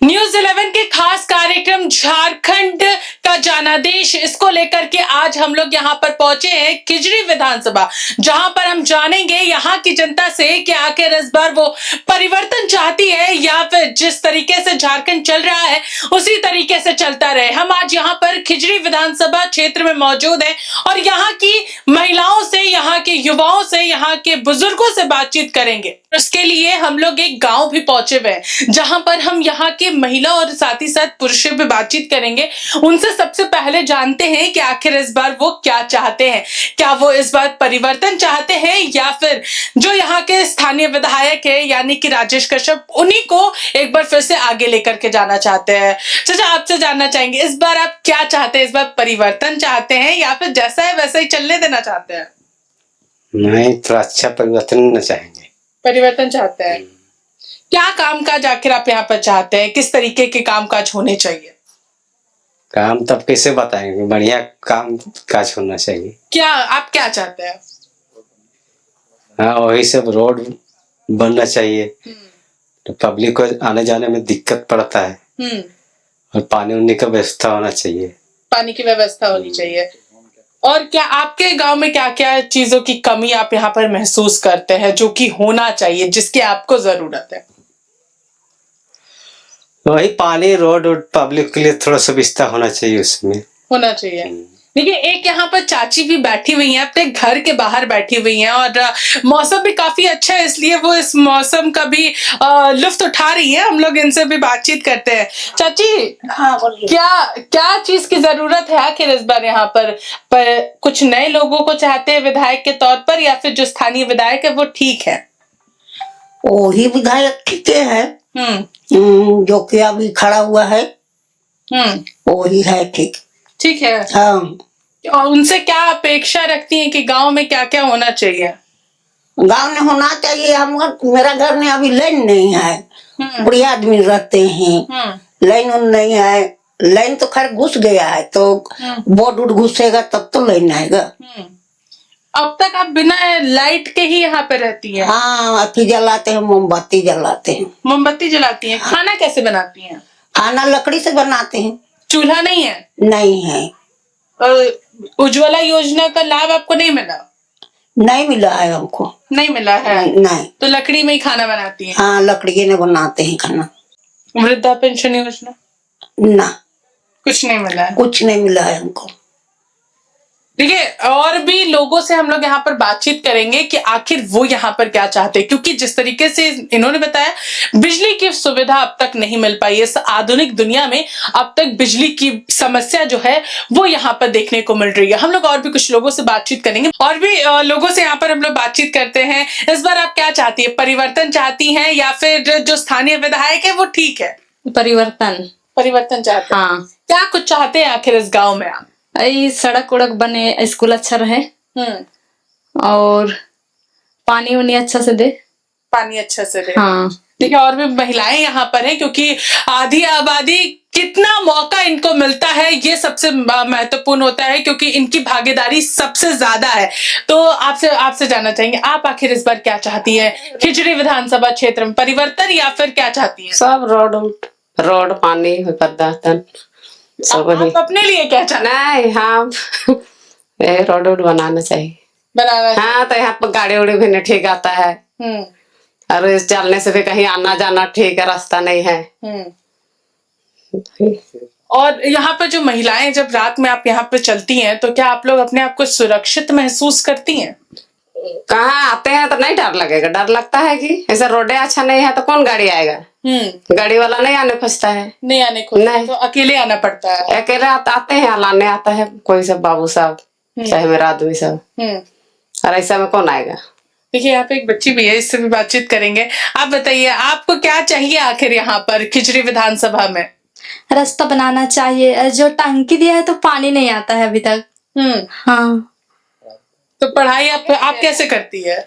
News 11 के खास कार्यक्रम झारखंड का जनादेश, इसको लेकर के आज हम लोग यहाँ पर पहुंचे हैं खिजरी विधानसभा, जहां पर हम जानेंगे यहाँ की जनता से कि आखिर इस बार वो परिवर्तन चाहती है या फिर जिस तरीके से झारखंड चल रहा है उसी तरीके से चलता रहे। हम आज यहाँ पर खिजरी विधानसभा क्षेत्र में मौजूद हैं और यहाँ की महिलाओं से, यहाँ के युवाओं से, यहाँ के बुजुर्गों से बातचीत करेंगे। उसके लिए हम लोग एक गांव भी पहुंचे हुए हैं जहां पर हम यहाँ के महिला और साथ ही साथ पुरुषों पे बातचीत करेंगे। उनसे सबसे पहले जानते हैं कि आखिर इस बार वो क्या चाहते हैं। क्या वो इस बार परिवर्तन चाहते हैं या फिर जो यहाँ के स्थानीय विधायक है यानी कि राजेश कश्यप, उन्हीं को एक बार फिर से आगे लेकर के जाना चाहते हैं। चाचा, आपसे जानना चाहेंगे इस बार आप क्या चाहते हैं? इस बार परिवर्तन चाहते हैं या फिर जैसा है वैसा ही चलने देना चाहते हैं? नहीं, थोड़ा अच्छा परिवर्तन चाहेंगे। परिवर्तन चाहते हैं। क्या कामकाज आखिर आप यहाँ पर चाहते हैं? किस तरीके के कामकाज होने चाहिए? काम तब कैसे बताएंगे, बढ़िया काम काज होना चाहिए। क्या आप क्या चाहते हैं? हाँ, वही सब रोड बनना चाहिए तो पब्लिक को आने जाने में दिक्कत पड़ता है और पानी उनी का व्यवस्था होना चाहिए। पानी की व्यवस्था होनी चाहिए। और क्या आपके गांव में क्या क्या चीजों की कमी आप यहाँ पर महसूस करते हैं जो कि होना चाहिए, जिसकी आपको जरूरत है? वही पानी, रोड और पब्लिक के लिए थोड़ा सुविधा होना चाहिए, उसमें होना चाहिए। देखिए, एक यहाँ पर चाची भी बैठी हुई हैं, अपने घर के बाहर बैठी हुई हैं और मौसम भी काफी अच्छा है, इसलिए वो इस मौसम का भी लुत्फ उठा रही है। हम लोग इनसे भी बातचीत करते हैं। चाची, हाँ बोलिए। क्या चीज की जरूरत है आखिर इस बार यहाँ पर कुछ नए लोगों को चाहते हैं विधायक के तौर पर या फिर जो स्थानीय विधायक है वो ठीक है? वही विधायक ठीक है जो कि अभी खड़ा हुआ है, वही है ठीक है। हाँ। और उनसे क्या अपेक्षा रखती हैं कि गांव में क्या क्या होना चाहिए? गांव में होना चाहिए, हम मेरा घर में अभी लाइन नहीं है, बुढ़िया आदमी रहते हैं, लाइन नहीं है। लाइन तो खैर घुस गया है तो बोर्ड उड घुसेगा तब तो लाइन आएगा। अब तक आप बिना लाइट के ही यहाँ पे रहती हैं? हाँ, अथी जलाते हैं, मोमबत्ती जलाते हैं। मोमबत्ती जलाती हैं। खाना कैसे बनाती हैं? खाना लकड़ी से बनाते हैं। चूल्हा नहीं है? नहीं है। उज्ज्वला योजना का लाभ आपको नहीं मिला? नहीं मिला है हमको। नहीं मिला है? नहीं। तो लकड़ी में ही खाना बनाती हैं? हाँ, लकड़ी में बनाते हैं खाना। वृद्धा पेंशन योजना? ना, कुछ नहीं मिला है। कुछ नहीं मिला है हमको। देखिए, और भी लोगों से हम लोग यहाँ पर बातचीत करेंगे कि आखिर वो यहाँ पर क्या चाहते हैं, क्योंकि जिस तरीके से इन्होंने बताया बिजली की सुविधा अब तक नहीं मिल पाई। इस आधुनिक दुनिया में अब तक बिजली की समस्या जो है वो यहाँ पर देखने को मिल रही है। हम लोग और भी कुछ लोगों से बातचीत करेंगे और भी लोगों से यहाँ पर हम लोग बातचीत करते हैं। इस बार आप क्या चाहती है? परिवर्तन चाहती हैं या फिर जो स्थानीय विधायक है वो ठीक है? परिवर्तन चाहते हैं। हाँ। क्या कुछ चाहते हैं आखिर इस गाँव में आप? सड़क उड़क बने, स्कूल अच्छा रहे और पानी उनी अच्छा से दे। पानी अच्छा से दे। हाँ। देखिए, और भी महिलाएं यहाँ पर हैं क्योंकि आधी आबादी, कितना मौका इनको मिलता है ये सबसे महत्वपूर्ण होता है क्योंकि इनकी भागीदारी सबसे ज्यादा है। तो आपसे जानना चाहेंगे, आप आखिर इस बार क्या चाहती हैं खिजरी विधानसभा क्षेत्र में? परिवर्तन या फिर क्या चाहती हैं? सब रोड पानी परिवर्तन सब। आप अपने लिए क्या चाहते हैं? नहीं, हाँ रोड बनाना चाहिए। हाँ, तो यहाँ पर गाड़ी उड़ी भी नहीं ठीक आता है और चलने से भी कहीं आना जाना ठीक है, रास्ता नहीं है। और यहाँ पर जो महिलाएं, जब रात में आप यहाँ पे चलती हैं तो क्या आप लोग अपने आप को सुरक्षित महसूस करती हैं? कहाँ आते हैं तो नहीं डर लगेगा? डर लगता है कि ऐसा रोड अच्छा नहीं है तो कौन गाड़ी आएगा? गाड़ी वाला नहीं आने खोजता है। नहीं आने खोजता है तो अकेले आना पड़ता है। अकेले आते हैं, लाने आता है कोई सब बाबू साहब चाहे मेरा आदमी सब, और ऐसा में कौन आएगा? देखिए, यहाँ पे एक बच्ची भी है, इससे भी बातचीत करेंगे। आप बताइए, आपको क्या चाहिए आखिर यहाँ पर खिजरी विधानसभा में? रास्ता बनाना चाहिए। जो टंकी दिया है तो पानी नहीं आता है अभी तक। हाँ। तो पढ़ाई आप कैसे करती है?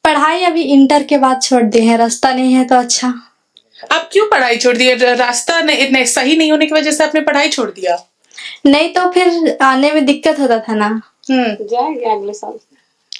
पढ़ाई अभी इंटर के बाद छोड़ दी है, रास्ता नहीं है तो अच्छा। आप क्यों पढ़ाई छोड़ दी? रास्ता नहीं सही नहीं होने की वजह से आपने पढ़ाई छोड़ दिया? नहीं तो फिर आने में दिक्कत होता था ना। जाएंगे अगले साल।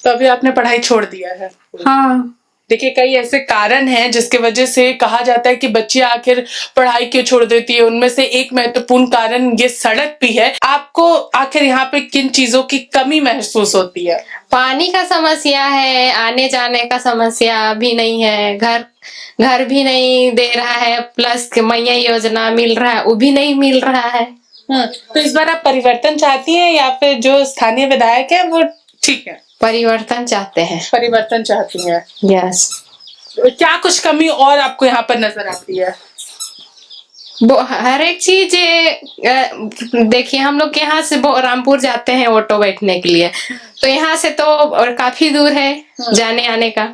तो अभी आपने पढ़ाई छोड़ दिया है? हाँ। देखिए कई ऐसे कारण हैं जिसके वजह से कहा जाता है कि बच्चियां आखिर पढ़ाई क्यों छोड़ देती है। उनमें से एक महत्वपूर्ण कारण ये सड़क भी है। आपको आखिर यहाँ पे किन चीजों की कमी महसूस होती है? पानी का समस्या है, आने जाने का समस्या भी नहीं है, घर भी नहीं दे रहा है, प्लस मैया योजना मिल रहा है वो भी नहीं मिल रहा है। तो इस बार आप परिवर्तन चाहती हैं या फिर जो स्थानीय विधायक है वो ठीक है? परिवर्तन चाहते हैं। परिवर्तन चाहती हैं। यस। क्या कुछ कमी और आपको यहाँ पर नजर आती है? वो हर एक चीज देखिए, हम लोग यहाँ से रामपुर जाते हैं ऑटो बैठने के लिए, तो यहाँ से तो और काफी दूर है जाने आने का,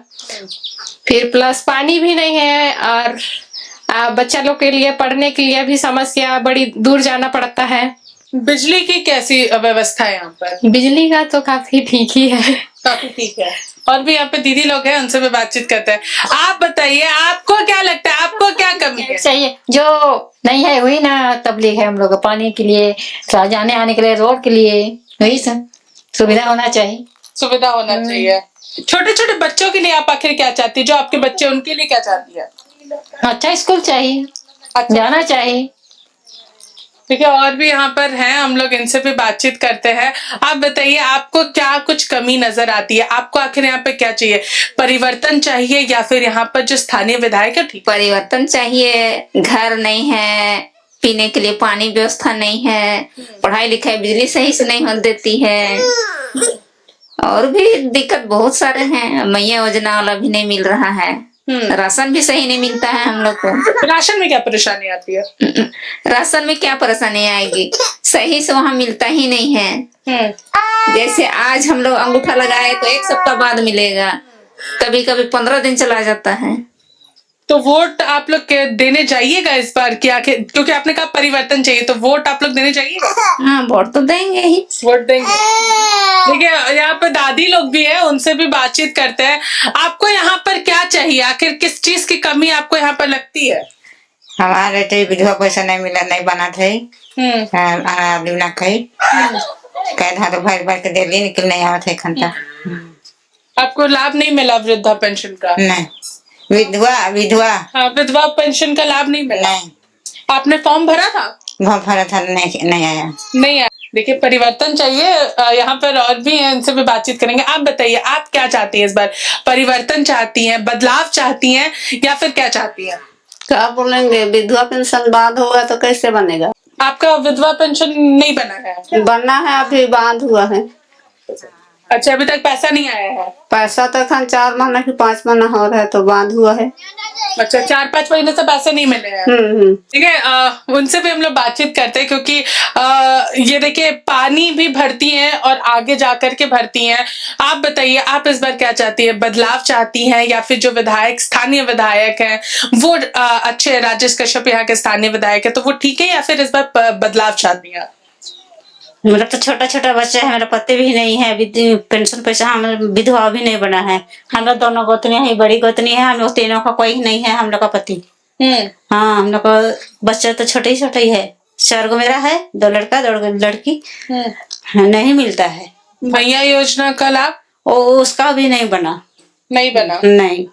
फिर प्लस पानी भी नहीं है, और बच्चा लोग के लिए पढ़ने के लिए भी समस्या, बड़ी दूर जाना पड़ता है। बिजली की कैसी व्यवस्था है यहाँ पर? बिजली का तो काफी ठीक ही है। काफी ठीक है। और भी यहाँ पे दीदी लोग हैं, उनसे भी बातचीत करते हैं। आप बताइए, आपको क्या लगता है, आपको क्या कमी है? चाहिए जो नहीं है वही ना तबलीग है हम लोग, पानी के लिए, जाने आने के लिए, रोड के लिए, वही सब सुविधा होना चाहिए। सुविधा होना चाहिए। छोटे छोटे बच्चों के लिए आप आखिर क्या चाहती है? जो आपके बच्चे उनके लिए क्या चाहती है? अच्छा स्कूल चाहिए, अच्छा जाना चाहिए। ठीक है, और भी यहाँ पर हैं, हम लोग इनसे भी बातचीत करते हैं। आप बताइए, आपको क्या कुछ कमी नजर आती है? आपको आखिर यहाँ पे क्या चाहिए? परिवर्तन चाहिए या फिर यहाँ पर जो स्थानीय विधायक है? ठीक, परिवर्तन चाहिए। घर नहीं है, पीने के लिए पानी व्यवस्था नहीं है, पढ़ाई लिखाई बिजली सही से नहीं होने देती है, और भी दिक्कत बहुत सारे हैं। मैया योजना वाला भी नहीं मिल रहा है, राशन भी सही नहीं मिलता है हम लोग को। राशन में क्या परेशानी आती है? राशन में क्या परेशानी आएगी, सही से वहाँ मिलता ही नहीं है। जैसे आज हम लोग अंगूठा लगाए तो 1 सप्ताह बाद मिलेगा, कभी कभी 15 दिन चला जाता है। तो वोट आप लोग देने जाइएगा इस बार की आखिर, क्योंकि आपने कहा परिवर्तन चाहिए, तो वोट आप लोग देने जाइएगा? हाँ, वोट तो देंगे ही। वोट देंगे। देखिए यहाँ पे दादी लोग भी है, उनसे भी बातचीत करते हैं। आपको यहाँ पर क्या चाहिए? आखिर किस चीज की कमी आपको यहाँ पर लगती है? हमारे तो विधवा पैसा नहीं मिला, नहीं बना थे, आदमी ना खाई कह था तो भाई भाई के दिल्ली निकल नहीं आवा थे खंता। आपको लाभ नहीं मिला वृद्धा पेंशन का? नहीं, विधवा हाँ, विधवा पेंशन का लाभ नहीं मिला। नहीं, आपने फॉर्म भरा था? भरा था, नहीं आया। नहीं आया। देखिए परिवर्तन चाहिए। यहाँ पर और भी हैं, इनसे भी बातचीत करेंगे। आप बताइए, आप क्या चाहती हैं इस बार? परिवर्तन चाहती हैं, बदलाव चाहती हैं, या फिर क्या चाहती हैं? क्या बोलेंगे, विधवा पेंशन बांध होगा तो कैसे बनेगा? आपका विधवा पेंशन नहीं बना है? बनना है, अभी बांध हुआ है। अच्छा, अभी तक पैसा नहीं आया है? पैसा तो 4 महीना की 5 महीना हो रहा है तो बांध हुआ है। अच्छा, 4-5 महीने से पैसे नहीं मिले हैं। ठीक है, उनसे भी हम लोग बातचीत करते हैं, क्योंकि ये देखिए पानी भी भरती हैं और आगे जाकर के भरती हैं। आप बताइए, आप इस बार क्या चाहती है? बदलाव चाहती हैं या फिर जो विधायक, स्थानीय विधायक हैं वो अच्छे, राजेश कश्यप यहाँ के स्थानीय विधायक है, तो वो ठीक है, या फिर इस बार बदलाव चाहती हैं? मेरा तो छोटा छोटा बच्चा है, मेरा पति भी नहीं है, पेंशन पैसा हमारा विधवा भी नहीं बना है। हम लोग दोनों गोतनी है, बड़ी गोतनी है, हम लोग तीनों का कोई नहीं है, हम लोग का पति। हाँ, हम लोग का बच्चा तो छोटे ही है। 4 गो मेरा है, 2 लड़का 2 लड़की। नहीं मिलता है मैया योजना का लाभ? उसका भी नहीं बना। नहीं बना? नहीं।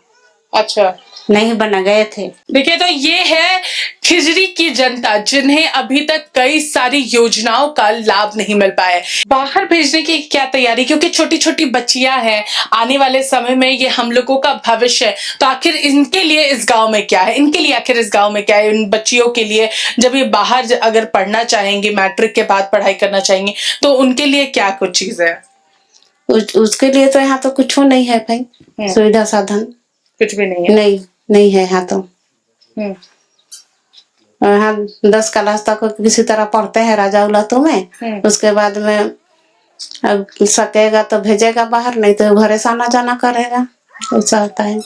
अच्छा, नहीं बना, गए थे। देखिए, तो ये है खिजरी की जनता, जिन्हें अभी तक कई सारी योजनाओं का लाभ नहीं मिल पाया है। बाहर भेजने की क्या तैयारी, क्योंकि छोटी छोटी बच्चियां हैं, आने वाले समय में ये हम लोगों का भविष्य है। तो आखिर इनके लिए इस गांव में क्या है, इनके लिए आखिर इस गांव में क्या है, इन बच्चियों के लिए, जब ये बाहर अगर पढ़ना चाहेंगे, मैट्रिक के बाद पढ़ाई करना चाहेंगे, तो उनके लिए क्या कुछ चीज है? उसके लिए तो यहाँ तो कुछ नहीं है भाई, सुविधा साधन कुछ भी नहीं है। नहीं है यहाँ तो। यहाँ 10 क्लास तक किसी तरह पढ़ते हैं राजा उलातों में, उसके बाद में अब सकेगा तो भेजेगा बाहर, नहीं तो घरे से आना जाना करेगा, ऐसा होता है।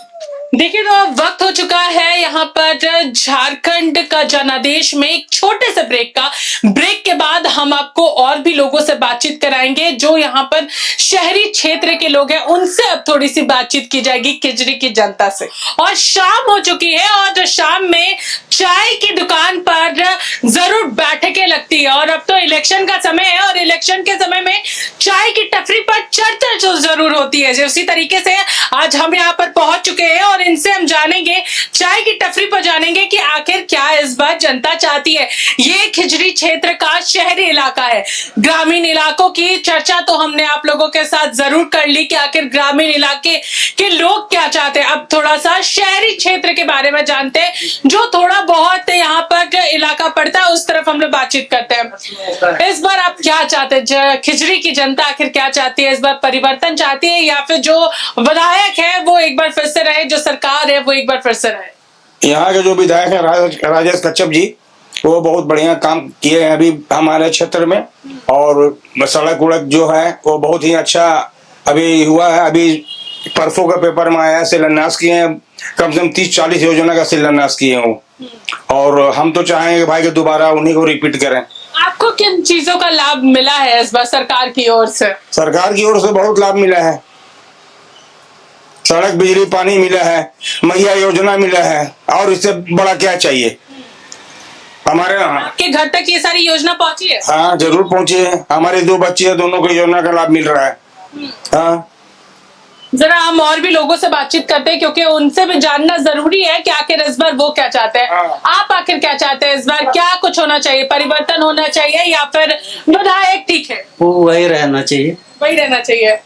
देखिए, तो अब वक्त हो चुका है यहाँ पर झारखंड का जनादेश में एक छोटे से ब्रेक का। ब्रेक के बाद हम आपको और भी लोगों से बातचीत कराएंगे, जो यहाँ पर शहरी क्षेत्र के लोग हैं, उनसे अब थोड़ी सी बातचीत की जाएगी खिजरी की जनता से। और शाम हो चुकी है, और शाम में चाय की दुकान पर जरूर बैठकें लगती है, और अब तो इलेक्शन का समय है और इलेक्शन के समय में चाय की टपरी पर चढ़कर जो जरूर होती है, उसी तरीके से आज हम यहाँ पर पहुंच चुके हैं और इनसे हम जानेंगे, चाय की टपरी पर जानेंगे कि आखिर क्या इस बार जनता चाहती है। ये खिजरी क्षेत्र का शहरी इलाका है, ग्रामीण इलाकों की चर्चा तो हमने आप लोगों के साथ जरूर कर ली कि आखिर ग्रामीण इलाके के लोग क्या चाहते हैं। अब थोड़ा सा शहरी क्षेत्र के बारे में जानते हैं, जो थोड़ा बहुत यहाँ पर इलाका पड़ता है उस तरफ हम लोग बातचीत करते हैं। इस बार आप क्या चाहते हैं, खिजरी की जनता आखिर क्या चाहती है? इस बार परिवर्तन चाहती है या फिर जो विधायक है वो एक बार फिर से रहे, जो सरकार है वो एक बार फिर से रहे? यहाँ के जो विधायक है राजेश कच्छप जी, वो बहुत बढ़िया काम किए हैं अभी हमारे क्षेत्र में, और सड़क उड़क जो है वो बहुत ही अच्छा अभी हुआ है। अभी परसों का पेपर में आया, शिलान्यास किए हैं, कम से कम 30-40 योजना का शिलान्यास किए हैं वो, और हम तो चाहेंगे भाई कि दोबारा उन्हीं को रिपीट करें। आपको किन चीजों का लाभ मिला है इस बार सरकार की ओर से? सरकार की ओर से बहुत लाभ मिला है, सड़क, बिजली, पानी मिला है, मैया योजना मिला है, और इससे बड़ा क्या चाहिए हमारे। आपके घर तक ये सारी योजना पहुंची है? हाँ जरूर पहुंची है, हमारे 2 बच्चे हैं, दोनों को योजना का लाभ मिल रहा है। हाँ जरा हम और भी लोगों से बातचीत करते हैं, क्योंकि उनसे भी जानना जरूरी है कि आखिर इस बार वो क्या चाहते हैं। आप आखिर क्या चाहते हैं इस बार? क्या कुछ होना चाहिए, परिवर्तन होना चाहिए या फिर विधायक ठीक है? वो वही रहना चाहिए, वही रहना चाहिए।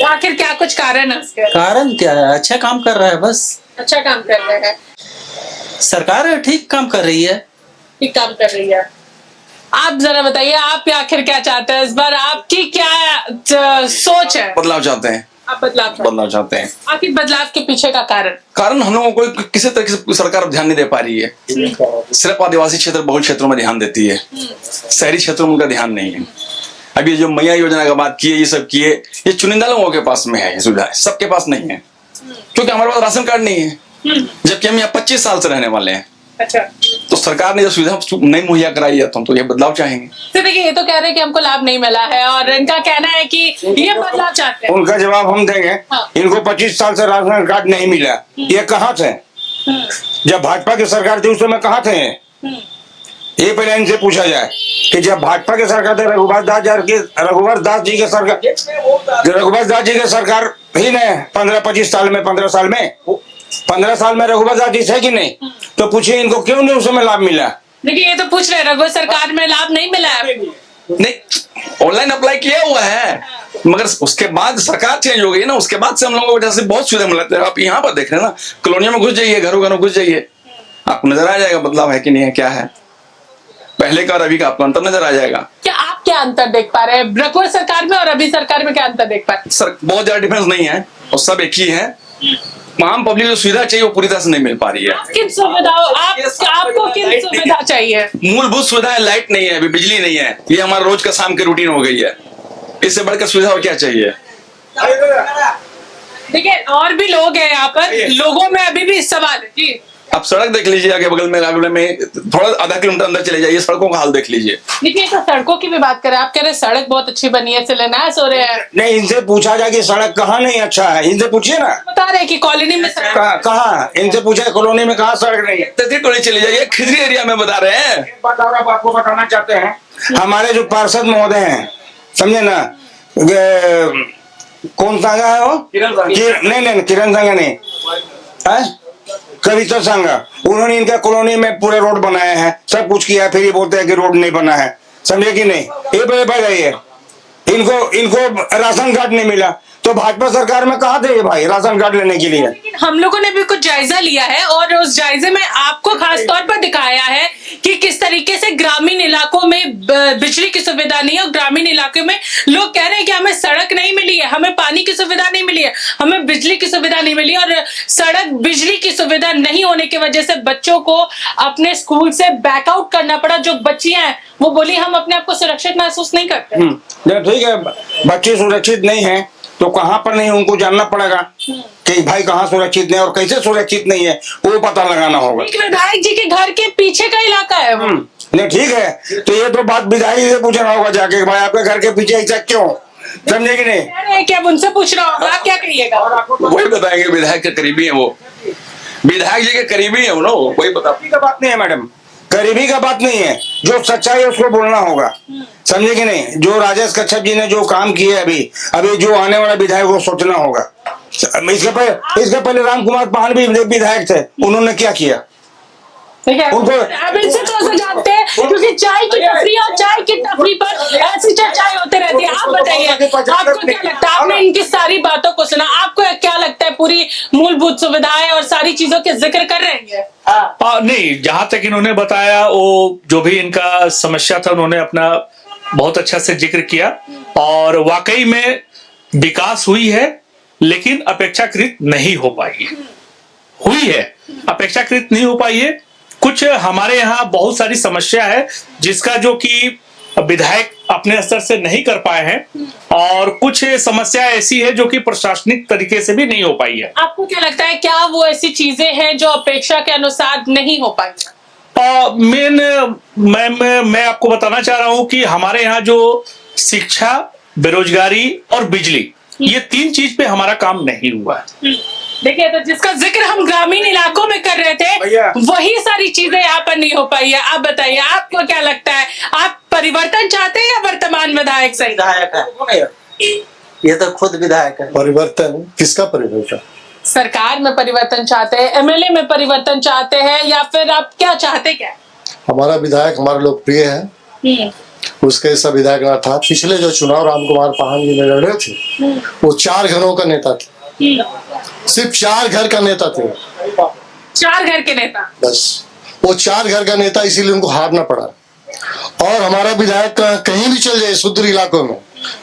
आखिर क्या कुछ कारण है उसके? कारण क्या है, अच्छा काम कर रहा है, बस अच्छा काम कर रहे हैं, सरकार ठीक काम कर रही है, ठीक काम कर रही है। आप जरा बताइए, आप आखिर क्या चाहते हैं इस बार? आपकी क्या सोच है? बदलाव चाहते हैं, आप बदलाव चाहते हैं। आखिर बदलाव के पीछे का कारण हम लोगों को किसी तरीके से सरकार ध्यान नहीं दे पा रही है। सिर्फ आदिवासी क्षेत्र बहुल क्षेत्रों में ध्यान देती है, शहरी क्षेत्रों में उनका ध्यान नहीं है। अभी जो मैया योजना का बात किए, ये सब किए, ये चुनिंदा लोगों के पास में है ये सुविधा, सबके पास नहीं है, क्योंकि हमारे पास राशन कार्ड नहीं है, जबकि हम यहाँ 25 साल से रहने वाले हैं। अच्छा, तो सरकार ने जो सुविधा नहीं मुहैया कराई है, तो हम तो ये बदलाव चाहेंगे। तो देखिए, ये तो कह रहे हैं कि हमको लाभ नहीं मिला है और इनका कहना है कि ये बदलाव चाहते हैं। उनका जवाब हम देंगे। इनको 25 साल से राशन कार्ड नहीं मिला, ये कहाँ थे? जब भाजपा की सरकार थी उस समय कहाँ थे? ये पहले इनसे पूछा जाए कि जब भाजपा की सरकार थी, रघुवर दास जी के सरकार ही ने 15 साल में रघुवर दास जी है कि नहीं? तो पूछिए इनको क्यों नहीं उस समय लाभ मिला? देखिए, ये तो पूछ रहे रघुवर सरकार में लाभ नहीं मिला है। नहीं, ऑनलाइन अप्लाई किया हुआ है, मगर उसके बाद सरकार चेंज हो गई ना, उसके बाद से हम लोगों को जैसे बहुत सुविधा मिलती है। आप यहाँ पर देख रहे हैं ना, कॉलोनियों में घुस जाइए, घरों घरों घुस जाइए, आपको नजर आ जाएगा बदलाव है कि नहीं है, क्या है पहले का और अभी का, आपको अंतर नजर आ जाएगा। क्या आप क्या अंतर देख पा रहे हैं रघुवर सरकार में और अभी सरकार में? क्या अंतर देख पा रहे हैं? सर बहुत ज्यादा डिफरेंस नहीं है, और सब एक ही है। आम पब्लिक जो सुविधा चाहिए वो पूरी तरह से नहीं मिल पा रही है। किन सुविधाओं आपको किन सुविधा चाहिए? मूलभूत सुविधाएं, लाइट नहीं है, अभी बिजली नहीं है, ये हमारा रोज का शाम की रूटीन हो गई है। इससे बढ़कर सुविधा और क्या चाहिए? देखिए, और भी लोग हैं यहाँ पर, लोगों में अभी भी सवाल है जी। आप सड़क देख लीजिए, आगे बगल में थोड़ा आधा किलोमीटर अंदर चले जाइए, सड़कों का हाल देख लीजिए। देखिए, तो सड़कों की भी बात करें, आप कह रहे सड़क बहुत अच्छी बनी है, शिलान्यास हो रहे हैं। नहीं, इनसे पूछा जाए कि सड़क कहाँ नहीं अच्छा है, इनसे पूछिए ना। बता रहे कि कॉलोनी में सड़क कहाँ, इनसे पूछा कॉलोनी में कहाँ सड़क नहीं है? कॉलोनी चले जाइए, खिजरी एरिया में बता रहे हैं। बात और आपको बताना चाहते हैं, हमारे जो पार्षद महोदय हैं, समझे ना, कौन सांगा है वो? नहीं, किरण सांगा नहीं, कविता सांगा। उन्होंने इनका कॉलोनी में पूरे रोड बनाए हैं, सब कुछ किया, फिर ये बोलते हैं कि रोड नहीं बना है, समझे कि नहीं? ये बढ़ गई है। इनको राशन कार्ड नहीं मिला, तो भाजपा सरकार में कहाँ थे ये भाई राशन कार्ड लेने के लिए? लेकिन हम लोगों ने भी कुछ जायजा लिया है और उस जायजे में आपको खास तौर पर दिखाया है कि किस तरीके से ग्रामीण इलाकों में बिजली की सुविधा नहीं है, और ग्रामीण इलाकों में लोग कह रहे हैं कि हमें सड़क नहीं मिली है, हमें पानी की सुविधा नहीं मिली है, हमें बिजली की सुविधा नहीं मिली, और सड़क बिजली की सुविधा नहीं होने की वजह से बच्चों को अपने स्कूल से बैकआउट करना पड़ा। जो बच्चियां हैं वो बोली हम अपने आप को सुरक्षित महसूस नहीं करते। ठीक है, बच्चे सुरक्षित नहीं है तो कहाँ पर नहीं, उनको जानना पड़ेगा कि भाई कहाँ सुरक्षित नहीं और कैसे सुरक्षित नहीं है, वो पता लगाना होगा। विधायक जी के घर के पीछे का इलाका है वो। नहीं, ठीक है, तो ये तो बात विधायक से पूछना होगा जाके, भाई आपके घर के पीछे ऐसा क्यों, समझे कि नहीं? क्या उनसे पूछना होगा, आप क्या कहिएगा? वही बताएंगे, विधायक के करीबी है वो, विधायक जी के करीबी है वो, वही बता। बात नहीं है मैडम, गरीबी का बात नहीं है, जो सच्चाई है उसको बोलना होगा, समझे कि नहीं। जो राजेश कच्छप जी ने जो काम किए अभी जो आने वाला विधायक को सोचना होगा। इसके पहले राम कुमार पाहन भी विधायक थे, उन्होंने क्या किया? ठीक है, अब इनसे थोड़ा सा जानते हैं, क्योंकि चाय की टपरी और चाय की टपरी पर ऐसी चर्चाएं होते रहती है। आप बताइए, आपको क्या लगता है? आपने इनकी सारी बातों को सुना, आपको क्या लगता है? पूरी मूलभूत सुविधाएं और सारी चीजों के जिक्र कर रहे हैं? नहीं, जहां तक इन्होंने बताया, वो जो भी इनका समस्या था उन्होंने अपना बहुत अच्छा से जिक्र किया, और वाकई में विकास हुई है, लेकिन अपेक्षाकृत नहीं हो पाई है। हुई है, अपेक्षाकृत नहीं हो पाई है। कुछ हमारे यहाँ बहुत सारी समस्या है जिसका जो कि विधायक अपने स्तर से नहीं कर पाए हैं, और कुछ समस्या ऐसी है जो कि प्रशासनिक तरीके से भी नहीं हो पाई है। आपको क्या लगता है, क्या वो ऐसी चीजें हैं जो अपेक्षा के अनुसार नहीं हो पाई? मैं आपको बताना चाह रहा हूं कि हमारे यहाँ जो शिक्षा, बेरोजगारी और बिजली, ये 3 चीज पे हमारा काम नहीं हुआ है। देखिए, तो जिसका जिक्र हम ग्रामीण इलाकों में कर रहे थे, वही सारी चीजें यहाँ पर नहीं हो पाई है। आप बताइए, आपको क्या लगता है? आप परिवर्तन चाहते हैं या वर्तमान विधायक सही? विधायक है, ये तो खुद विधायक है। परिवर्तन किसका परिवर्तन? सरकार में परिवर्तन चाहते हैं, एमएलए में परिवर्तन चाहते हैं, या फिर आप क्या चाहते? क्या हमारा विधायक हमारा लोकप्रिय है, उसके सब विधायक ना था। पिछले जो चुनाव राम कुमार पाहन जी में लड़े थे, वो 4 घरों का नेता था, सिर्फ 4 घर का नेता थे। 4 घर के नेता, बस वो 4 घर का नेता, इसीलिए उनको हारना पड़ा। और हमारा विधायक कहीं भी चल जाए सुदूर इलाकों में,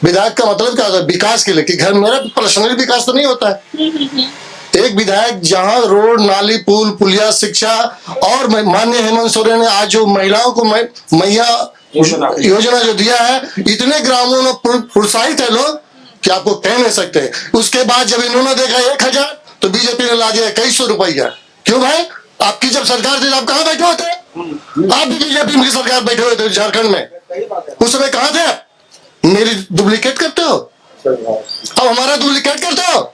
विधायक का मतलब क्या होता है? विकास के लिए, कि घर मेरा पर्सनल विकास तो नहीं होता है। एक विधायक जहां रोड, नाली, पुल, पुलिया, शिक्षा, और माननीय हेमंत सोरेन ने आज जो महिलाओं को मैया योजना जो दिया है, इतने ग्रामों में प्रोत्साहित है लोग कि आपको कह नहीं सकते। उसके बाद जब इन्होंने देखा 1000, तो बीजेपी ने ला दिया 2100 रुपया। क्यों भाई? आपकी जब सरकार थी, आप कहाँ बैठे होते? आप भी बीजेपी की सरकार बैठे हुए थे झारखंड में, उस समय कहाँ थे आप? मेरी डुप्लीकेट करते हो, अब हमारा डुप्लीकेट करते हो,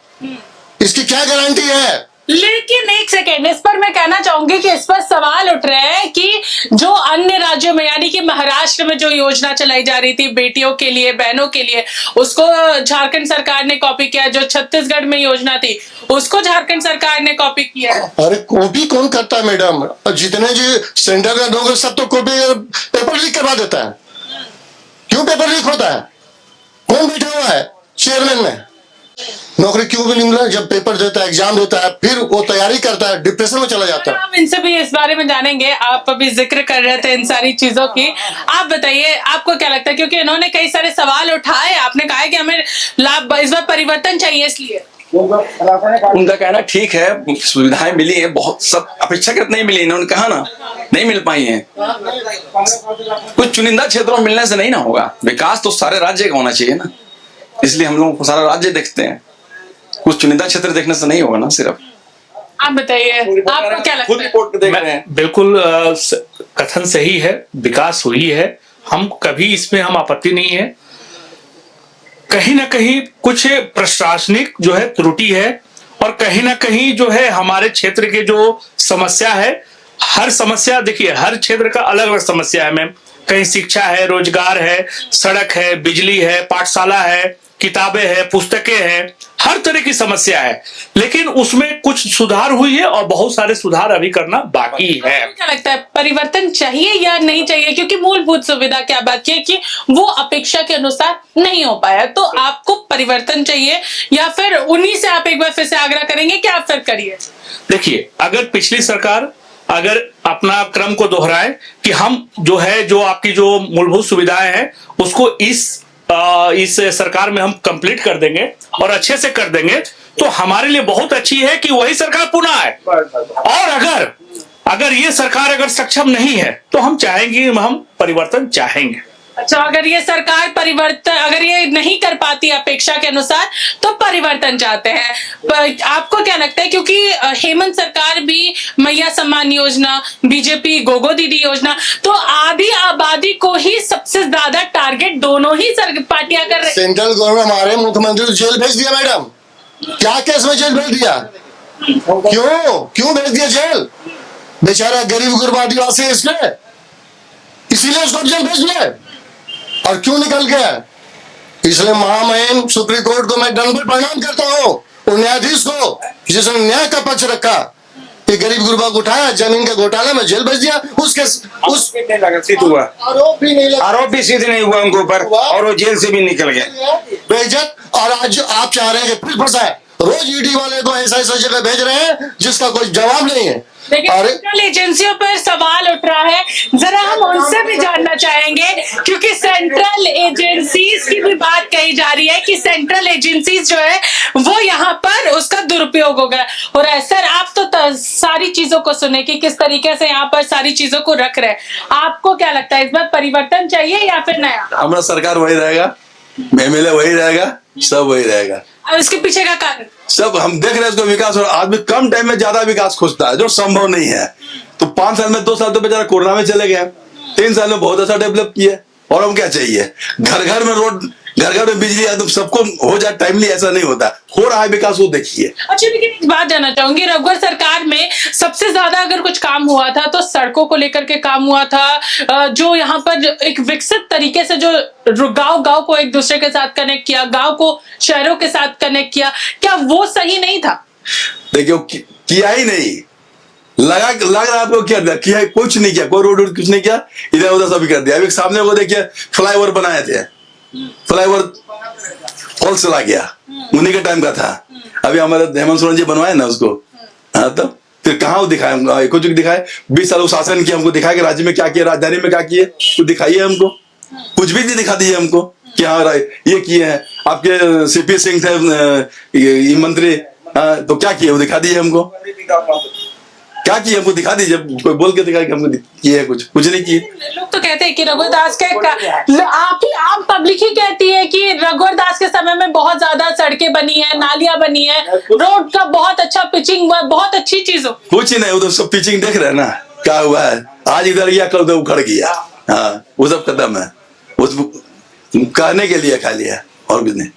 इसकी क्या गारंटी है? लेकिन एक सेकेंड, इस पर मैं कहना चाहूंगी कि इस पर सवाल उठ रहे हैं कि जो अन्य राज्यों में, यानी कि महाराष्ट्र में जो योजना चलाई जा रही थी बेटियों के लिए, बहनों के लिए, उसको झारखंड सरकार ने कॉपी किया। जो छत्तीसगढ़ में योजना थी, उसको झारखंड सरकार ने कॉपी किया। अरे कॉपी कौन करता है मैडम? जितने जो सेंटर का लोग सब तो कॉपी पेपर लीक करवा देता है। क्यों पेपर लीक होता है? कौन बैठा हुआ है चेयरमैन में? नौकरी क्यों भी नहीं मिला? जब पेपर देता है, एग्जाम देता है, फिर वो तैयारी करता है, डिप्रेशन में चला जाता है। हम इनसे भी इस बारे में जानेंगे। आप अभी जिक्र कर रहे थे इन सारी चीजों की, आप बताइए आपको क्या लगता है? क्योंकि इन्होंने कई सारे सवाल उठाए, आपने कहा है कि हमें लाभ, इस बार परिवर्तन चाहिए, इसलिए उनका कहना ठीक है, सुविधाएं मिली है बहुत, सब अपेक्षाकृत नहीं मिली, इन्होंने कहा ना, नहीं मिल पाई हैं। कुछ चुनिंदा क्षेत्रों में मिलने से नहीं ना होगा। विकास तो सारे राज्य का होना चाहिए ना, इसलिए हम लोग सारा राज्य देखते हैं, कुछ चुनिंदा क्षेत्र देखने से नहीं होगा ना सिर्फ। आप बताइए, आपको क्या लगता है? बिल्कुल कथन सही है, विकास हुई है, हम कभी इसमें हम आपत्ति नहीं है। कहीं ना कहीं कुछ प्रशासनिक जो है त्रुटि है, और कहीं ना कहीं जो है हमारे क्षेत्र के जो समस्या है, हर समस्या देखिए हर क्षेत्र का अलग अलग समस्या है मैम। कहीं शिक्षा है, रोजगार है, सड़क है, बिजली है, पाठशाला है, किताबें है, पुस्तकें हैं, हर तरह की समस्या है, लेकिन उसमें कुछ सुधार हुई है और बहुत सारे सुधार अभी करना बाकी है। क्या लगता है, परिवर्तन चाहिए या नहीं चाहिए? क्योंकि मूलभूत सुविधा क्या बात की कि वो अपेक्षा के अनुसार नहीं हो पाया, तो आपको परिवर्तन चाहिए या फिर उन्हीं से आप एक बार फिर से आग्रह करेंगे कि आप फिर करिए? देखिए, अगर पिछली सरकार अगर अपना क्रम को दोहराए कि हम जो है जो आपकी जो मूलभूत सुविधाएं हैं उसको इस सरकार में हम कंप्लीट कर देंगे और अच्छे से कर देंगे, तो हमारे लिए बहुत अच्छी है कि वही सरकार पुनः आए। और अगर ये सरकार अगर सक्षम नहीं है तो हम चाहेंगे, हम परिवर्तन चाहेंगे। अच्छा, अगर ये सरकार परिवर्तन अगर ये नहीं कर पाती अपेक्षा के अनुसार तो परिवर्तन चाहते हैं। आपको क्या लगता है? क्योंकि हेमंत सरकार भी मैया सम्मान योजना, बीजेपी गोगो दीदी योजना, तो आधी आबादी को ही सबसे ज्यादा टारगेट दोनों ही पार्टियां कर रही। सेंट्रल गवर्नमेंट हमारे मुख्यमंत्री जेल भेज दिया मैडम। क्या केस में जेल भेज दिया? क्यों भेज दिया जेल? बेचारा गरीब गुरबा आदिवासी इसमें इसीलिए उसको जेल भेज दिया। और क्यों निकल गया? इसलिए महामहिम सुप्रीम कोर्ट को मैं दंडवत प्रणाम करता हूँ, उन न्यायाधीश को जिसने न्याय का पक्ष रखा कि गरीब गुरबा को उठाया, जमीन के घोटाला में जेल भेज दिया। आरोप भी सिद्ध नहीं हुआ उनके ऊपर और वो जेल से भी निकल गए बेइज्जत। और आज आप चाह रहे हैं कि फिर फंसाए। रोज ईडी वाले को ऐसा ऐसा जगह भेज रहे हैं जिसका कोई जवाब नहीं है। लेकिन सेंट्रल एजेंसियों पर सवाल उठ रहा है, जरा हम उनसे भी जानना चाहेंगे, क्योंकि सेंट्रल एजेंसीज की भी बात कही जा रही है कि सेंट्रल एजेंसीज जो है वो यहाँ पर उसका दुरुपयोग हो गया। और सर आप तो सारी चीजों को सुने कि किस तरीके से यहाँ पर सारी चीजों को रख रहे हैं, आपको क्या लगता है इस बार परिवर्तन चाहिए या फिर नया? हमारा सरकार वही रहेगा, एमएलए वही रहेगा, सब वही रहेगा। और उसके पीछे का कारण सब हम देख रहे हैं, उसको विकास और आदमी कम टाइम में ज्यादा विकास खोजता है जो संभव नहीं है। तो 5 साल में 2 साल तो बेचारा कोरोना में चले गए, 3 साल में बहुत अच्छा डेवलप किया। और हम क्या चाहिए? घर घर में रोड, घर घर में बिजली, तो सबको हो जाए टाइमली, ऐसा नहीं होता। हो रहा है विकास, वो देखिए। अच्छा, लेकिन एक बात जानना चाहूंगी, रघुवर सरकार में सबसे ज्यादा अगर कुछ काम हुआ था तो सड़कों को लेकर के काम हुआ था, जो यहाँ पर एक विकसित तरीके से जो गांव को एक दूसरे के साथ कनेक्ट किया, गांव को शहरों के साथ कनेक्ट किया, क्या वो सही नहीं था? देखियो किया ही नहीं, लग रहा आपको किया कुछ नहीं किया, कोई रोड कुछ नहीं किया, इधर उधर सब कर दिया। अभी सामने को देखिए फ्लाईओवर बनाए थे, फ्लाईओवर फॉल चला गया, उन्हीं के टाइम का था। अभी हमारे हेमंत सोरेन जी बनवाए ना उसको, हाँ, तो फिर कहाँ वो दिखाए? कुछ दिखाए? 20 साल वो शासन किया, हमको दिखाया कि राज्य में क्या किया, राजधानी में क्या किए, तो दिखाइए हमको। कुछ भी नहीं दिखा दिए हमको कि हाँ ये किए हैं। आपके सीपी सिंह थे मंत्री, तो क्या किए वो दिखा दीजिए हमको। क्या किया हमको दिखा दीजिए, कोई बोल के दिखाए कि हमको किए है, कुछ नहीं किए। लोग तो कहते हैं कि रघुवर दास के आम पब्लिक ही कहती है कि रघुवर दास के समय में बहुत ज्यादा सड़कें बनी है, नालियां बनी है, रोड का बहुत अच्छा पिचिंग हुआ, बहुत अच्छी चीज हो। कुछ ही नहीं, उधर सब पिचिंग देख रहे हैं ना क्या हुआ है। आज इधर गया, कल उधर उखड़ गया, हाँ, वो सब खत्म है। उस कहने के लिए खाली है और कुछ नहीं।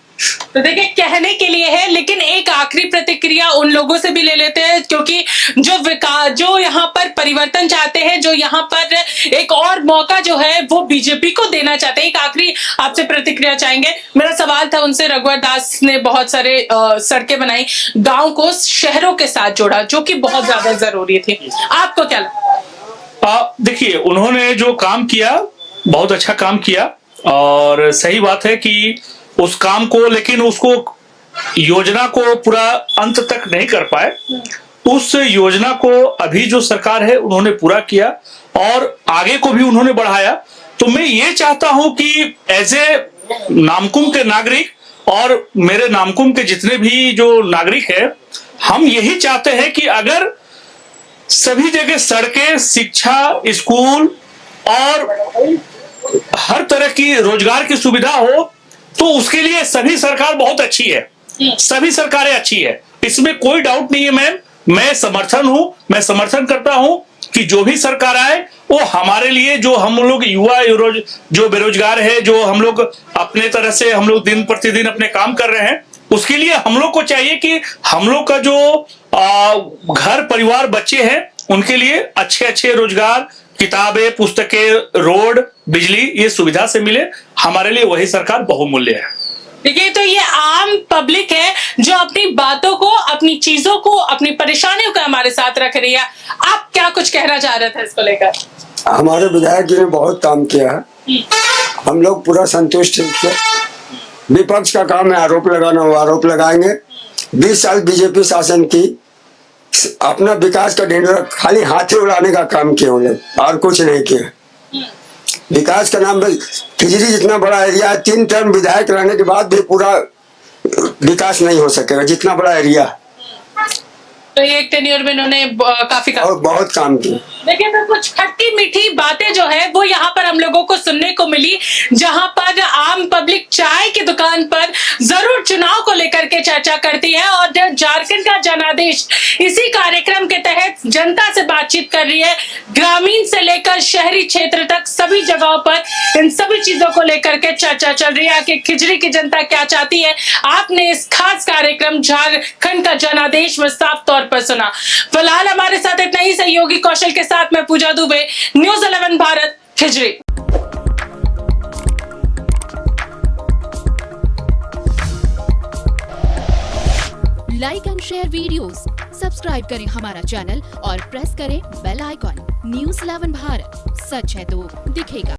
तो देखिए, कहने के लिए है, लेकिन एक आखिरी प्रतिक्रिया उन लोगों से भी ले लेते हैं, क्योंकि जो यहाँ पर परिवर्तन चाहते हैं, जो यहाँ पर एक और मौका जो है वो बीजेपी को देना चाहते हैं। एक आखिरी आपसे प्रतिक्रिया चाहेंगे। मेरा सवाल था उनसे, रघुवर दास ने बहुत सारे सड़कें बनाई, गांव को शहरों के साथ जोड़ा, जो कि बहुत ज्यादा जरूरी थी। आपको क्या लगता है? देखिए, उन्होंने जो काम किया बहुत अच्छा काम किया, और सही बात है कि उस काम को, लेकिन उसको योजना को पूरा अंत तक नहीं कर पाए। उस योजना को अभी जो सरकार है उन्होंने पूरा किया और आगे को भी उन्होंने बढ़ाया। तो मैं ये चाहता हूं कि एज ए नामकुम के नागरिक और मेरे नामकुम के जितने भी जो नागरिक है, हम यही चाहते हैं कि अगर सभी जगह सड़कें, शिक्षा, स्कूल और हर तरह की रोजगार की सुविधा हो, तो उसके लिए सभी सरकार बहुत अच्छी है, सभी सरकारें अच्छी है, इसमें कोई डाउट नहीं है मैम। मैं समर्थन करता हूं कि जो भी सरकार आए वो हमारे लिए, जो हम लोग युवा जो बेरोजगार है, जो हम लोग अपने तरह से हम लोग दिन प्रतिदिन अपने काम कर रहे हैं, उसके लिए हम लोग को चाहिए कि हम लोग का जो घर परिवार बच्चे हैं उनके लिए अच्छे अच्छे रोजगार, किताबें, पुस्तकें, रोड, बिजली, ये सुविधा से मिले। हमारे लिए वही सरकार बहुमूल्य है। देखिए, तो ये आम पब्लिक है जो अपनी बातों को, अपनी चीजों को, अपनी परेशानियों को हमारे साथ रख रही है। आप क्या कुछ कहना चाह रहे थे इसको लेकर? हमारे विधायक जी ने बहुत काम किया है, हम लोग पूरा संतुष्ट हैं। विपक्ष का काम है आरोप लगाना, वो आरोप लगाएंगे। 20 साल बीजेपी शासन की अपना विकास का ढिंढोरा खाली हाथी उड़ाने का काम किया उन्होंने, और कुछ नहीं किया। विकास का नाम खिजरी जितना बड़ा एरिया है, 3 टर्म विधायक रहने के बाद भी पूरा विकास नहीं हो सकेगा जितना बड़ा एरिया। तो ये एक टेन्योर में इन्होंने काफी बहुत काम किया। लेकिन तो कुछ खट्टी मीठी बातें जो है वो यहाँ पर हम लोगों को सुनने को मिली, जहां पर आम पब्लिक चाय की दुकान पर जरूर चुनाव को लेकर के चर्चा करती है, और झारखंड का जनादेश इसी कार्यक्रम के तहत जनता से बातचीत कर रही है, ग्रामीण से लेकर शहरी क्षेत्र तक सभी जगहों पर इन सभी चीजों को लेकर के चर्चा चल रही है कि खिजरी की जनता क्या चाहती है। आपने इस खास कार्यक्रम झारखंड का जनादेश में साफ तौर पर सुना। फिलहाल हमारे साथ इतना ही। सहयोगी कौशल के साथ मैं Puja Dubey, news 11 Bharat, Khijri. Like and share videos, subscribe करें हमारा चैनल और प्रेस करें बेल आइकॉन। News 11 भारत, सच है तो दिखेगा।